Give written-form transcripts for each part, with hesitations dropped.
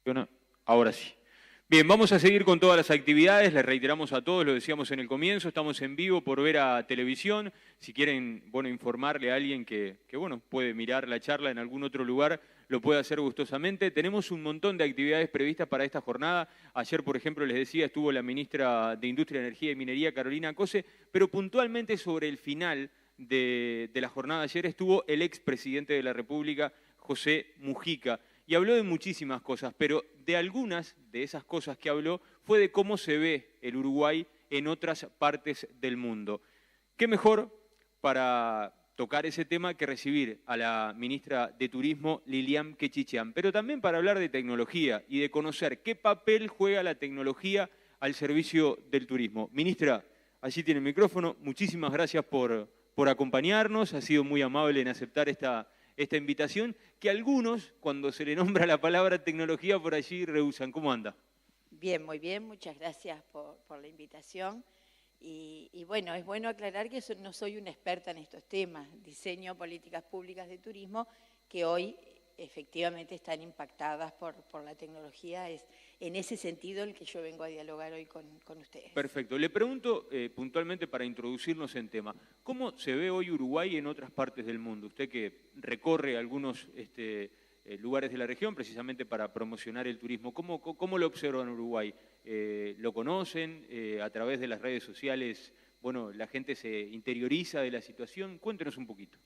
¿Funciona? Ahora sí. Bien, vamos a seguir con todas las actividades, les reiteramos a todos, lo decíamos en el comienzo, estamos en vivo por Vera Televisión. Si quieren, informarle a alguien que puede mirar la charla en algún otro lugar, lo puede hacer gustosamente. Tenemos un montón de actividades previstas para esta jornada. Ayer, por ejemplo, les decía, estuvo la ministra de Industria, Energía y Minería, Carolina Cose, pero puntualmente sobre el final de la jornada de ayer estuvo el expresidente de la República, José Mujica, y habló de muchísimas cosas, pero de algunas de esas cosas que habló fue de cómo se ve el Uruguay en otras partes del mundo. ¿Qué mejor para tocar ese tema que recibir a la ministra de Turismo, Lilian Quechichán, pero también para hablar de tecnología y de conocer qué papel juega la tecnología al servicio del turismo? Ministra, allí tiene el micrófono. Muchísimas gracias por acompañarnos. Ha sido muy amable en aceptar esta invitación, que algunos, cuando se le nombra la palabra tecnología, por allí rehúsan. ¿Cómo anda? Bien, muy bien. Muchas gracias por la invitación. Y bueno, es bueno aclarar que no soy una experta en estos temas, diseño políticas públicas de turismo, que hoy efectivamente están impactadas por la tecnología. Es en ese sentido el que yo vengo a dialogar hoy con ustedes. Perfecto. Le pregunto puntualmente para introducirnos en tema, ¿cómo se ve hoy Uruguay en otras partes del mundo? Usted que recorre algunos lugares de la región precisamente para promocionar el turismo, ¿cómo lo observan en Uruguay? ¿Lo conocen? ¿A través de las redes sociales, la gente se interioriza de la situación? Cuéntenos un poquito.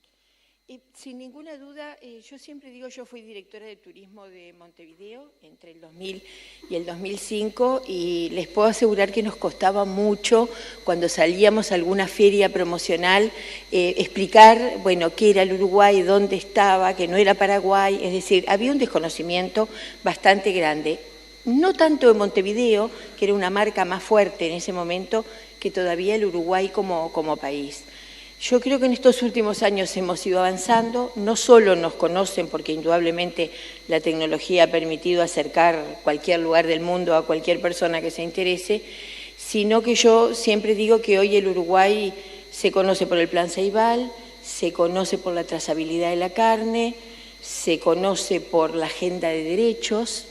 Sin ninguna duda, yo siempre digo, yo fui directora de turismo de Montevideo entre el 2000 y el 2005 y les puedo asegurar que nos costaba mucho cuando salíamos a alguna feria promocional explicar, qué era el Uruguay, dónde estaba, que no era Paraguay, es decir, había un desconocimiento bastante grande. No tanto en Montevideo, que era una marca más fuerte en ese momento, que todavía el Uruguay como país. Yo creo que en estos últimos años hemos ido avanzando, no solo nos conocen porque indudablemente la tecnología ha permitido acercar cualquier lugar del mundo a cualquier persona que se interese, sino que yo siempre digo que hoy el Uruguay se conoce por el Plan Ceibal, se conoce por la trazabilidad de la carne, se conoce por la agenda de derechos.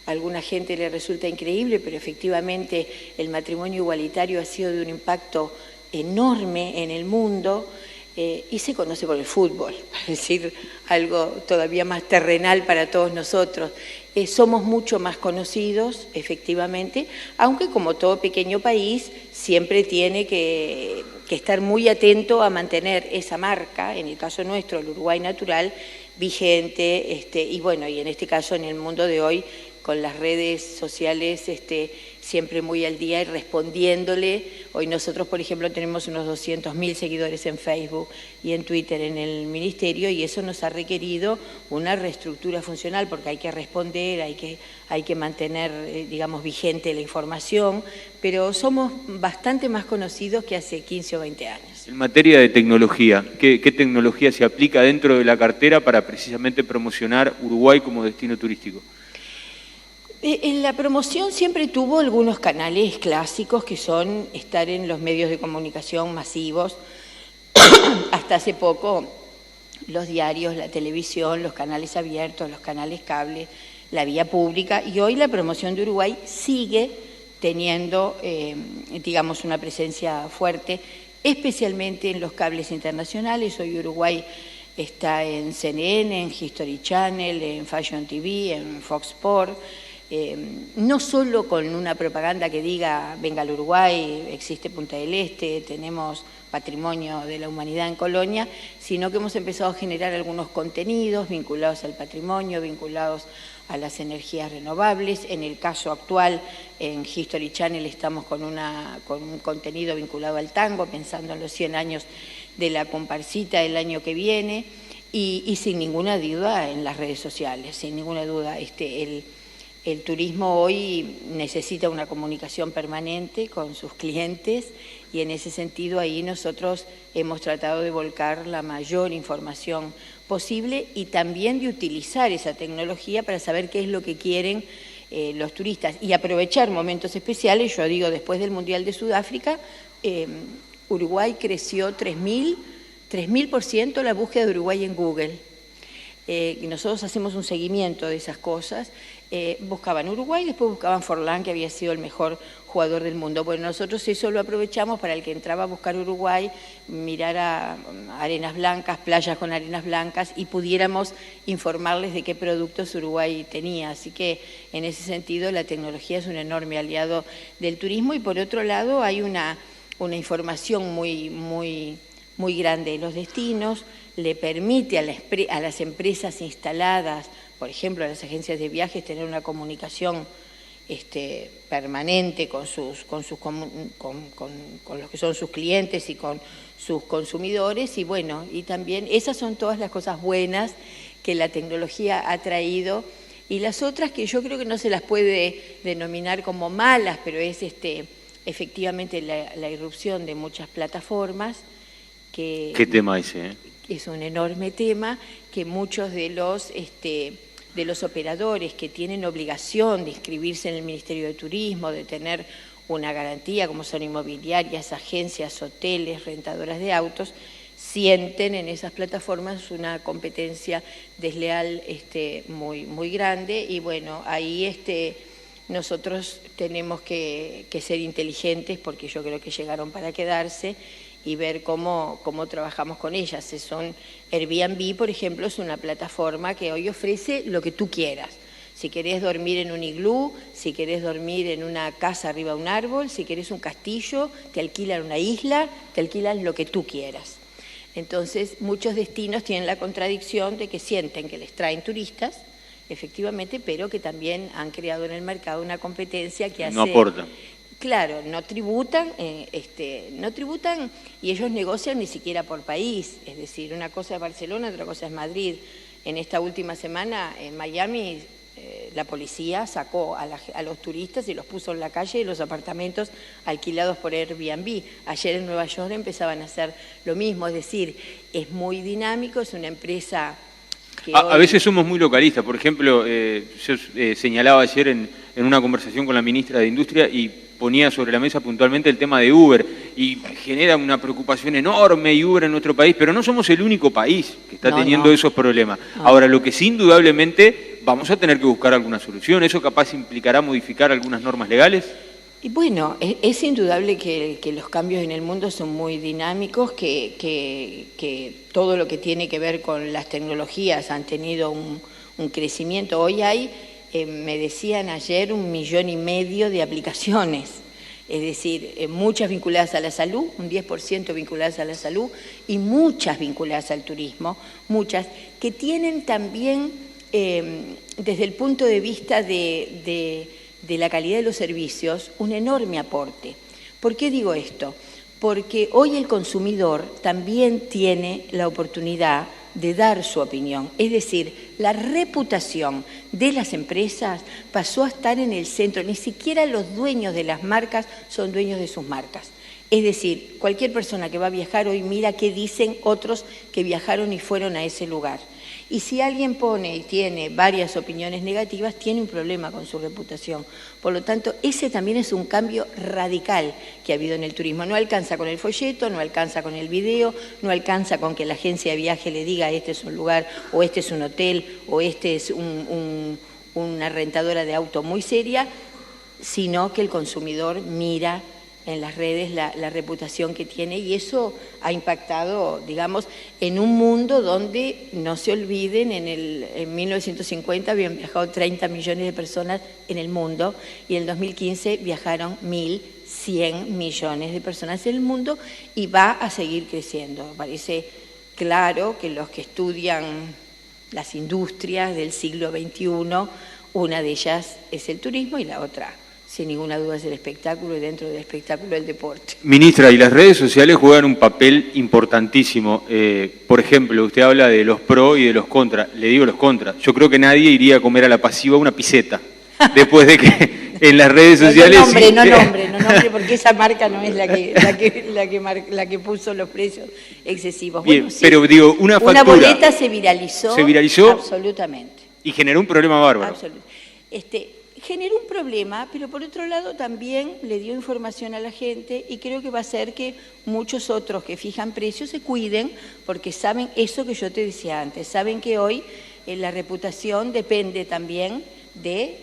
A alguna gente le resulta increíble, pero efectivamente el matrimonio igualitario ha sido de un impacto enorme en el mundo y se conoce por el fútbol, para decir algo todavía más terrenal para todos nosotros. Somos mucho más conocidos, efectivamente, aunque como todo pequeño país siempre tiene que estar muy atento a mantener esa marca, en el caso nuestro, el Uruguay natural, vigente, y en este caso en el mundo de hoy, con las redes sociales siempre muy al día y respondiéndole. Hoy nosotros, por ejemplo, tenemos unos 200.000 seguidores en Facebook y en Twitter en el Ministerio y eso nos ha requerido una reestructura funcional porque hay que responder, hay que mantener, vigente la información, pero somos bastante más conocidos que hace 15 o 20 años. En materia de tecnología, ¿qué tecnología se aplica dentro de la cartera para precisamente promocionar Uruguay como destino turístico? La promoción siempre tuvo algunos canales clásicos que son estar en los medios de comunicación masivos. Hasta hace poco los diarios, la televisión, los canales abiertos, los canales cable, la vía pública y hoy la promoción de Uruguay sigue teniendo, una presencia fuerte, especialmente en los cables internacionales. Hoy Uruguay está en CNN, en History Channel, en Fashion TV, en Fox Sports. No solo con una propaganda que diga venga al Uruguay, existe Punta del Este, tenemos patrimonio de la humanidad en Colonia, sino que hemos empezado a generar algunos contenidos vinculados al patrimonio, vinculados a las energías renovables. En el caso actual, en History Channel estamos con un contenido vinculado al tango, pensando en los 100 años de la comparsita el año que viene, y sin ninguna duda en las redes sociales, sin ninguna duda el turismo hoy necesita una comunicación permanente con sus clientes y en ese sentido ahí nosotros hemos tratado de volcar la mayor información posible y también de utilizar esa tecnología para saber qué es lo que quieren los turistas y aprovechar momentos especiales. Yo digo, después del Mundial de Sudáfrica, Uruguay creció 3.000% la búsqueda de Uruguay en Google. nosotros hacemos un seguimiento de esas cosas, buscaban Uruguay, después buscaban Forlán, que había sido el mejor jugador del mundo. Bueno, nosotros eso lo aprovechamos para el que entraba a buscar Uruguay, mirar a arenas blancas, playas con arenas blancas, y pudiéramos informarles de qué productos Uruguay tenía. Así que en ese sentido la tecnología es un enorme aliado del turismo, y por otro lado hay una información muy grande de los destinos, le permite a las empresas instaladas, por ejemplo a las agencias de viajes, tener una comunicación permanente con los que son sus clientes y con sus consumidores, y bueno, y también esas son todas las cosas buenas que la tecnología ha traído, y las otras que yo creo que no se las puede denominar como malas, pero es efectivamente la irrupción de muchas plataformas. ¿Qué tema ese? Es un enorme tema que muchos de los operadores que tienen obligación de inscribirse en el Ministerio de Turismo, de tener una garantía, como son inmobiliarias, agencias, hoteles, rentadoras de autos, sienten en esas plataformas una competencia desleal muy grande, y bueno, ahí nosotros tenemos que ser inteligentes, porque yo creo que llegaron para quedarse, y ver cómo trabajamos con ellas. Airbnb, por ejemplo, es una plataforma que hoy ofrece lo que tú quieras. Si querés dormir en un iglú, si querés dormir en una casa arriba de un árbol, si querés un castillo, te alquilan una isla, te alquilan lo que tú quieras. Entonces, muchos destinos tienen la contradicción de que sienten que les traen turistas, efectivamente, pero que también han creado en el mercado una competencia que hace... No aportan. Claro, no tributan y ellos negocian ni siquiera por país, es decir, una cosa es Barcelona, otra cosa es Madrid. En esta última semana en Miami la policía sacó a los turistas y los puso en la calle de los apartamentos alquilados por Airbnb. Ayer en Nueva York empezaban a hacer lo mismo, es decir, es muy dinámico, es una empresa que a veces somos muy localistas. Por ejemplo, yo señalaba ayer en una conversación con la ministra de Industria y ponía sobre la mesa puntualmente el tema de Uber, y genera una preocupación enorme y Uber en nuestro país, pero no somos el único país que está teniendo esos problemas. Ahora, lo que sí, indudablemente vamos a tener que buscar alguna solución. ¿Eso capaz implicará modificar algunas normas legales? Y bueno, es indudable que los cambios en el mundo son muy dinámicos, que todo lo que tiene que ver con las tecnologías han tenido un crecimiento. Hoy hay, me decían ayer, 1,5 millones de aplicaciones, es decir, muchas vinculadas a la salud, un 10% vinculadas a la salud, y muchas vinculadas al turismo, muchas que tienen también, desde el punto de vista de la calidad de los servicios, un enorme aporte. ¿Por qué digo esto? Porque hoy el consumidor también tiene la oportunidad de dar su opinión. Es decir, la reputación de las empresas pasó a estar en el centro. Ni siquiera los dueños de las marcas son dueños de sus marcas. Es decir, cualquier persona que va a viajar hoy mira qué dicen otros que viajaron y fueron a ese lugar. Y si alguien pone y tiene varias opiniones negativas, tiene un problema con su reputación. Por lo tanto, ese también es un cambio radical que ha habido en el turismo. No alcanza con el folleto, no alcanza con el video, no alcanza con que la agencia de viaje le diga este es un lugar, o este es un hotel, o este es una rentadora de auto muy seria, sino que el consumidor mira en las redes la reputación que tiene, y eso ha impactado, digamos, en un mundo donde, no se olviden, en 1950 habían viajado 30 millones de personas en el mundo, y en el 2015 viajaron 1.100 millones de personas en el mundo, y va a seguir creciendo. Parece claro que los que estudian las industrias del siglo XXI, una de ellas es el turismo y la otra, sin ninguna duda, es el espectáculo, y dentro del espectáculo el deporte. Ministra, y las redes sociales juegan un papel importantísimo. Por ejemplo, usted habla de los pros y de los contras. Le digo los contras. Yo creo que nadie iría a comer a La Pasiva una piseta después de que en las redes sociales... No nombre, porque esa marca no es la que puso los precios excesivos. Bien, bueno, sí, pero digo, una factura... Una boleta se viralizó. ¿Se viralizó? Absolutamente. Y generó un problema bárbaro. Absolutamente. Generó un problema, pero por otro lado también le dio información a la gente, y creo que va a hacer que muchos otros que fijan precios se cuiden, porque saben eso que yo te decía antes, saben que hoy la reputación depende también de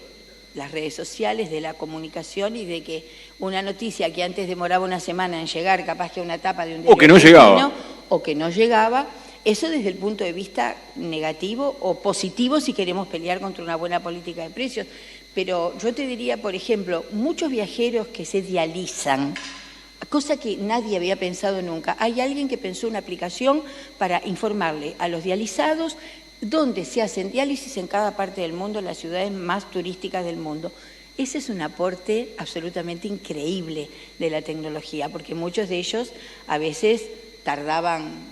las redes sociales, de la comunicación y de que una noticia que antes demoraba una semana en llegar, capaz que una tapa de un o que no llegaba. O que no llegaba, eso desde el punto de vista negativo o positivo si queremos pelear contra una buena política de precios. Pero yo te diría, por ejemplo, muchos viajeros que se dializan, cosa que nadie había pensado nunca. Hay alguien que pensó una aplicación para informarle a los dializados dónde se hacen diálisis en cada parte del mundo, en las ciudades más turísticas del mundo. Ese es un aporte absolutamente increíble de la tecnología, porque muchos de ellos a veces tardaban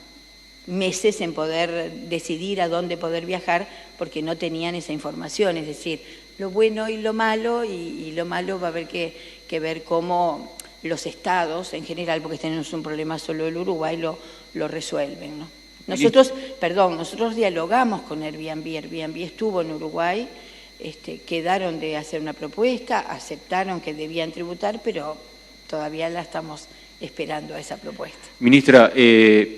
meses en poder decidir a dónde poder viajar porque no tenían esa información. Es decir, lo bueno y lo malo, y lo malo va a haber que ver cómo los estados en general, porque tenemos un problema solo el Uruguay, lo resuelven, ¿no? Nosotros dialogamos con Airbnb. Airbnb estuvo en Uruguay, quedaron de hacer una propuesta, aceptaron que debían tributar, pero todavía la estamos esperando a esa propuesta. Ministra,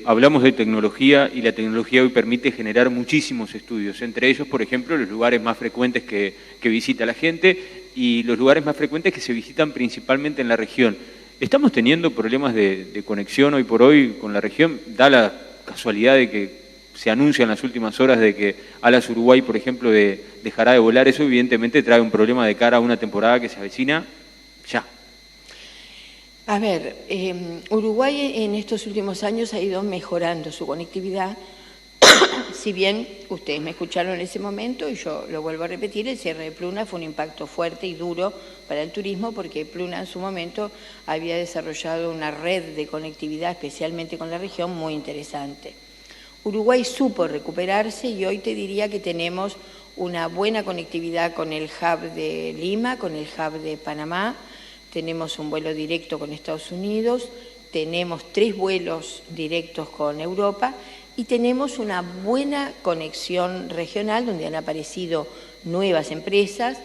hablamos de tecnología y la tecnología hoy permite generar muchísimos estudios, entre ellos, por ejemplo, los lugares más frecuentes que visita la gente y los lugares más frecuentes que se visitan principalmente en la región. ¿Estamos teniendo problemas de conexión hoy por hoy con la región? Da la casualidad de que se anuncia en las últimas horas de que Alas Uruguay, por ejemplo, dejará de volar. Eso evidentemente trae un problema de cara a una temporada que se avecina ya. A ver, Uruguay en estos últimos años ha ido mejorando su conectividad. Si bien ustedes me escucharon en ese momento, y yo lo vuelvo a repetir, el cierre de Pluna fue un impacto fuerte y duro para el turismo, porque Pluna en su momento había desarrollado una red de conectividad, especialmente con la región, muy interesante. Uruguay supo recuperarse y hoy te diría que tenemos una buena conectividad con el hub de Lima, con el hub de Panamá, tenemos un vuelo directo con Estados Unidos, tenemos 3 vuelos directos con Europa y tenemos una buena conexión regional donde han aparecido nuevas empresas,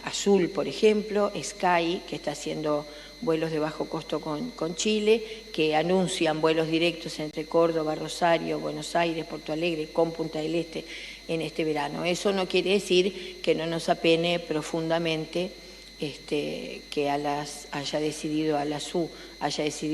Azul, por ejemplo, Sky, que está haciendo vuelos de bajo costo con Chile, que anuncian vuelos directos entre Córdoba, Rosario, Buenos Aires, Porto Alegre, con Punta del Este en este verano. Eso no quiere decir que no nos apene profundamente que ALAS haya decidido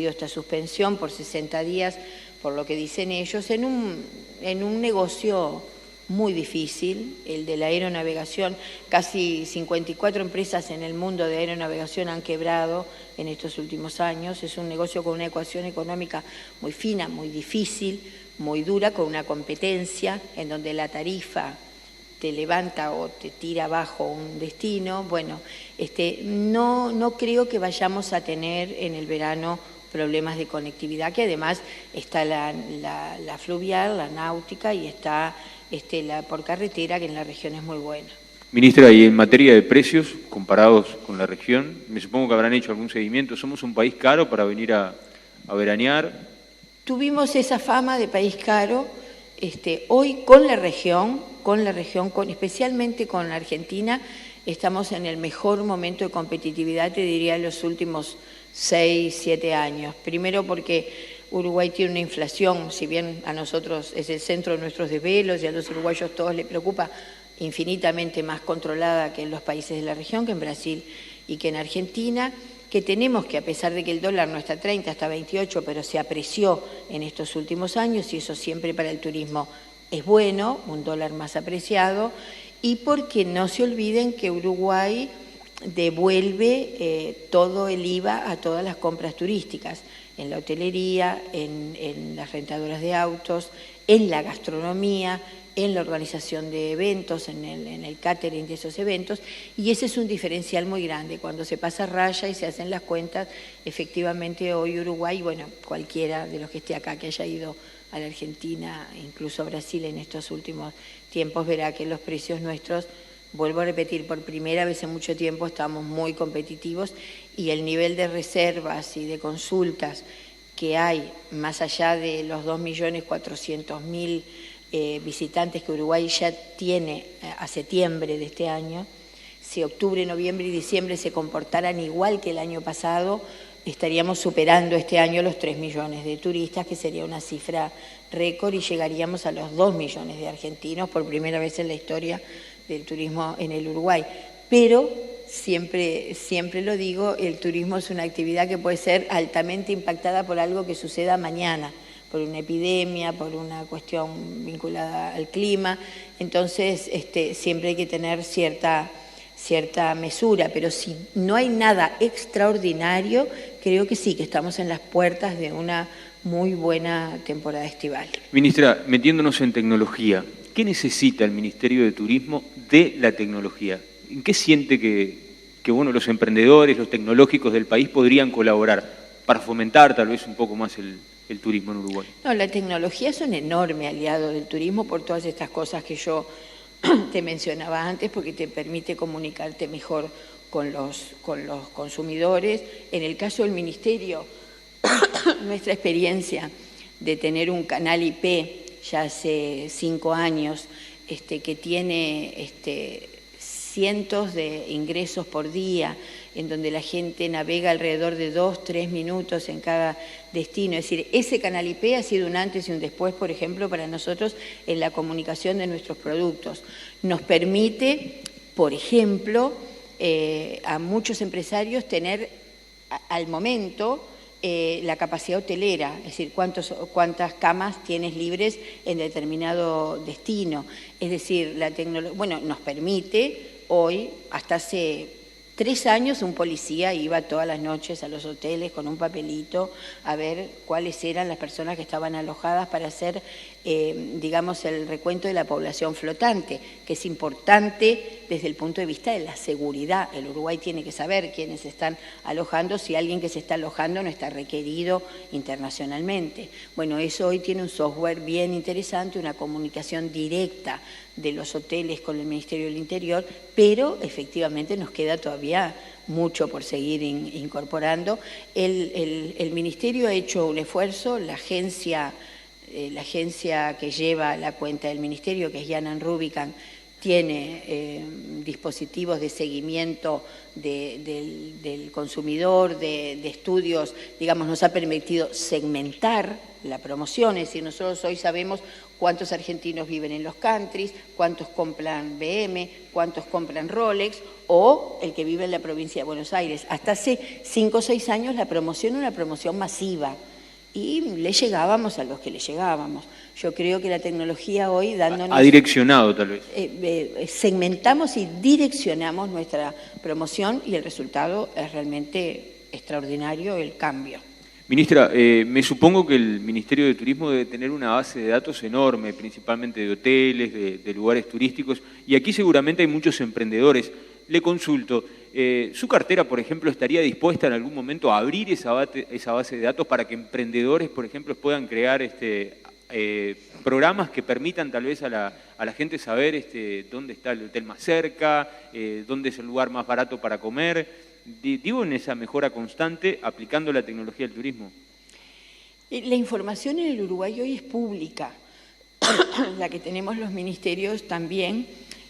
esta suspensión por 60 días, por lo que dicen ellos, en un negocio muy difícil, el de la aeronavegación. Casi 54 empresas en el mundo de aeronavegación han quebrado en estos últimos años. Es un negocio con una ecuación económica muy fina, muy difícil, muy dura, con una competencia en donde la tarifa te levanta o te tira abajo un destino. Bueno, no creo que vayamos a tener en el verano problemas de conectividad, que además está la fluvial, la náutica, y está la por carretera, que en la región es muy buena. Ministra, y en materia de precios, comparados con la región, me supongo que habrán hecho algún seguimiento. ¿Somos un país caro para venir a veranear? Tuvimos esa fama de país caro. Hoy con la región, especialmente con la Argentina, estamos en el mejor momento de competitividad, te diría, en los últimos 6, 7 años. Primero porque Uruguay tiene una inflación, si bien a nosotros es el centro de nuestros desvelos y a los uruguayos todos les preocupa, infinitamente más controlada que en los países de la región, que en Brasil y que en Argentina, que tenemos que, a pesar de que el dólar no está a 30, está a 28, pero se apreció en estos últimos años, y eso siempre para el turismo es bueno, un dólar más apreciado, y porque no se olviden que Uruguay devuelve todo el IVA a todas las compras turísticas, en la hotelería, en las rentadoras de autos, en la gastronomía, en la organización de eventos, en el catering de esos eventos, y ese es un diferencial muy grande. Cuando se pasa raya y se hacen las cuentas, efectivamente hoy Uruguay, bueno, cualquiera de los que esté acá que haya ido a la Argentina, incluso a Brasil en estos últimos tiempos, verá que los precios nuestros, vuelvo a repetir, por primera vez en mucho tiempo estamos muy competitivos, y el nivel de reservas y de consultas que hay, más allá de los 2.400.000 visitantes que Uruguay ya tiene a septiembre de este año, si octubre, noviembre y diciembre se comportaran igual que el año pasado, estaríamos superando este año los 3 millones de turistas, que sería una cifra récord, y llegaríamos a los 2 millones de argentinos por primera vez en la historia del turismo en el Uruguay. Pero siempre lo digo, el turismo es una actividad que puede ser altamente impactada por algo que suceda mañana, por una epidemia, por una cuestión vinculada al clima. Entonces, siempre hay que tener cierta mesura, pero si no hay nada extraordinario, creo que sí, que estamos en las puertas de una muy buena temporada estival. Ministra, metiéndonos en tecnología, ¿qué necesita el Ministerio de Turismo de la tecnología? ¿En qué siente que bueno, los emprendedores, los tecnológicos del país podrían colaborar para fomentar tal vez un poco más el turismo en Uruguay? No, la tecnología es un enorme aliado del turismo por todas estas cosas que yo te mencionaba antes, porque te permite comunicarte mejor con los consumidores. En el caso del Ministerio, nuestra experiencia de tener un canal IP ya hace 5 años, que tiene cientos de ingresos por día, en donde la gente navega alrededor de 2-3 minutos en cada destino. Es decir, ese canal IP ha sido un antes y un después, por ejemplo, para nosotros en la comunicación de nuestros productos. Nos permite, por ejemplo, a muchos empresarios tener al momento la capacidad hotelera, es decir, cuántas camas tienes libres en determinado destino. Es decir, la tecnología, bueno, nos permite hoy, hasta hace 3 años, un policía iba todas las noches a los hoteles con un papelito a ver cuáles eran las personas que estaban alojadas para hacer, digamos, el recuento de la población flotante, que es importante desde el punto de vista de la seguridad. El Uruguay tiene que saber quiénes se están alojando, si alguien que se está alojando no está requerido internacionalmente. Bueno, eso hoy tiene un software bien interesante, una comunicación directa de los hoteles con el Ministerio del Interior, pero efectivamente nos queda todavía mucho por seguir incorporando. El Ministerio ha hecho un esfuerzo, la agencia que lleva la cuenta del Ministerio, que es Yanan Rubicam, tiene dispositivos de seguimiento del consumidor, de estudios, digamos, nos ha permitido segmentar la promoción, es decir, nosotros hoy sabemos cuántos argentinos viven en los countries, cuántos compran BM, cuántos compran Rolex, o el que vive en la provincia de Buenos Aires. Hasta hace 5 o 6 años la promoción era una promoción masiva y le llegábamos a los que le llegábamos. Yo creo que la tecnología hoy dándonos... Ha direccionado tal vez. Segmentamos y direccionamos nuestra promoción y el resultado es realmente extraordinario, el cambio. Ministra, me supongo que el Ministerio de Turismo debe tener una base de datos enorme, principalmente de hoteles, de lugares turísticos, y aquí seguramente hay muchos emprendedores. Le consulto, ¿su cartera, por ejemplo, estaría dispuesta en algún momento a abrir esa base de datos para que emprendedores, por ejemplo, puedan crear programas que permitan tal vez a la gente saber dónde está el hotel más cerca, dónde es el lugar más barato para comer? Digo, en esa mejora constante aplicando la tecnología del turismo. La información en el Uruguay hoy es pública, la que tenemos los ministerios también,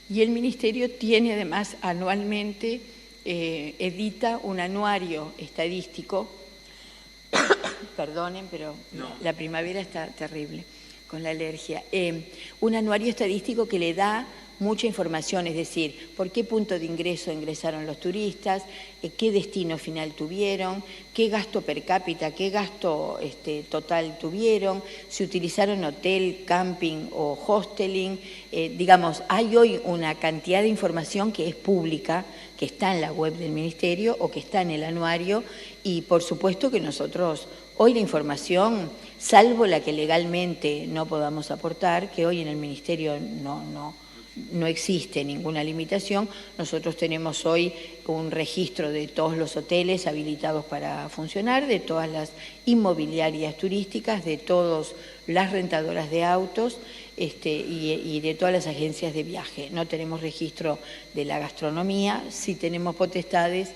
y el ministerio tiene además anualmente, edita un anuario estadístico, perdonen, pero no, la primavera está terrible con la alergia, un anuario estadístico que le da mucha información, es decir, por qué punto de ingreso ingresaron los turistas, qué destino final tuvieron, qué gasto per cápita, qué gasto total tuvieron, si utilizaron hotel, camping o hosteling. Digamos, hay hoy una cantidad de información que es pública, que está en la web del Ministerio o que está en el anuario, y por supuesto que nosotros hoy la información, salvo la que legalmente no podamos aportar, que hoy en el Ministerio no existe ninguna limitación. Nosotros tenemos hoy un registro de todos los hoteles habilitados para funcionar, de todas las inmobiliarias turísticas, de todas las rentadoras de autos y de todas las agencias de viaje. No tenemos registro de la gastronomía, sí tenemos potestades,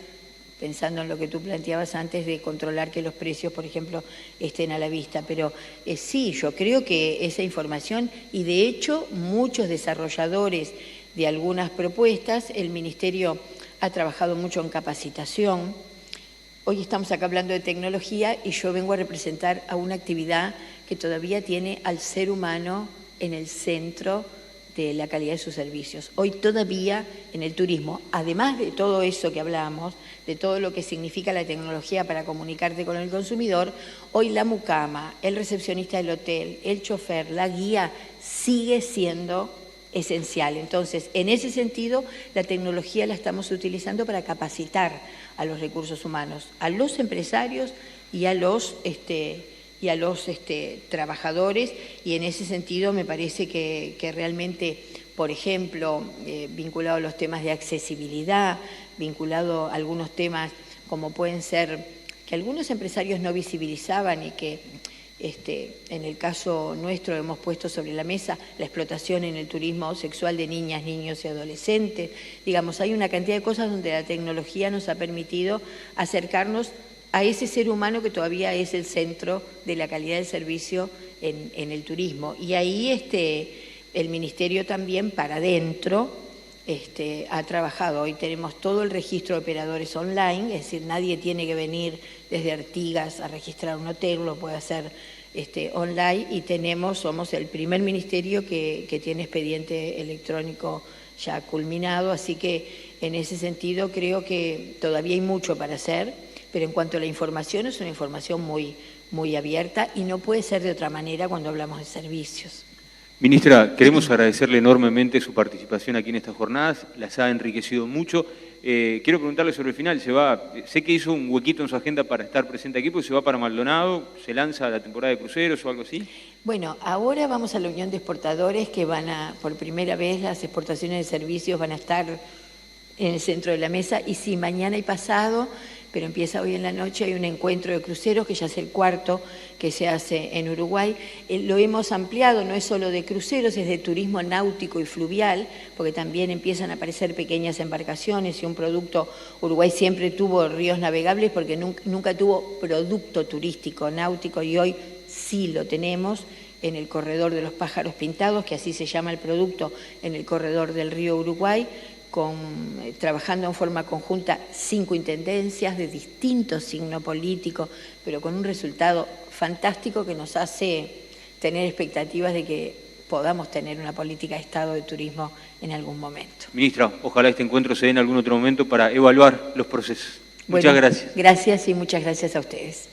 pensando en lo que tú planteabas antes, de controlar que los precios, por ejemplo, estén a la vista. Pero sí, yo creo que esa información, y de hecho muchos desarrolladores de algunas propuestas, el Ministerio ha trabajado mucho en capacitación. hoy estamos acá hablando de tecnología y yo vengo a representar a una actividad que todavía tiene al ser humano en el centro de la calidad de sus servicios. Hoy todavía en el turismo, además de todo eso que hablamos, de todo lo que significa la tecnología para comunicarte con el consumidor, hoy la mucama, el recepcionista del hotel, el chofer, la guía, sigue siendo esencial. Entonces, en ese sentido, la tecnología la estamos utilizando para capacitar a los recursos humanos, a los empresarios y a los trabajadores, y en ese sentido me parece que realmente, por ejemplo, vinculado a los temas de accesibilidad, vinculado a algunos temas como pueden ser que algunos empresarios no visibilizaban y que en el caso nuestro hemos puesto sobre la mesa la explotación en el turismo sexual de niñas, niños y adolescentes. Digamos, hay una cantidad de cosas donde la tecnología nos ha permitido acercarnos a ese ser humano que todavía es el centro de la calidad del servicio en el turismo. Y ahí el Ministerio también para adentro ha trabajado. Hoy tenemos todo el registro de operadores online, es decir, nadie tiene que venir desde Artigas a registrar un hotel, lo puede hacer online, y somos el primer ministerio que tiene expediente electrónico ya culminado, así que en ese sentido creo que todavía hay mucho para hacer, pero en cuanto a la información es una información muy, muy abierta y no puede ser de otra manera cuando hablamos de servicios. Ministra, queremos agradecerle enormemente su participación aquí en estas jornadas, las ha enriquecido mucho. Quiero preguntarle sobre el final, sé que hizo un huequito en su agenda para estar presente aquí, porque se va para Maldonado, se lanza la temporada de cruceros o algo así. Bueno, ahora vamos a la Unión de Exportadores, que por primera vez las exportaciones de servicios van a estar en el centro de la mesa, y sí, mañana y pasado, pero empieza hoy en la noche, hay un encuentro de cruceros, que ya es el cuarto que se hace en Uruguay. Lo hemos ampliado, no es solo de cruceros, es de turismo náutico y fluvial, porque también empiezan a aparecer pequeñas embarcaciones y un producto. Uruguay siempre tuvo ríos navegables porque nunca tuvo producto turístico náutico, y hoy sí lo tenemos en el corredor de los pájaros pintados, que así se llama el producto, en el corredor del río Uruguay, trabajando en forma conjunta 5 intendencias de distinto signo político, pero con un resultado fantástico que nos hace tener expectativas de que podamos tener una política de Estado de turismo en algún momento. Ministra, ojalá este encuentro se dé en algún otro momento para evaluar los procesos. Muchas gracias. Gracias y muchas gracias a ustedes.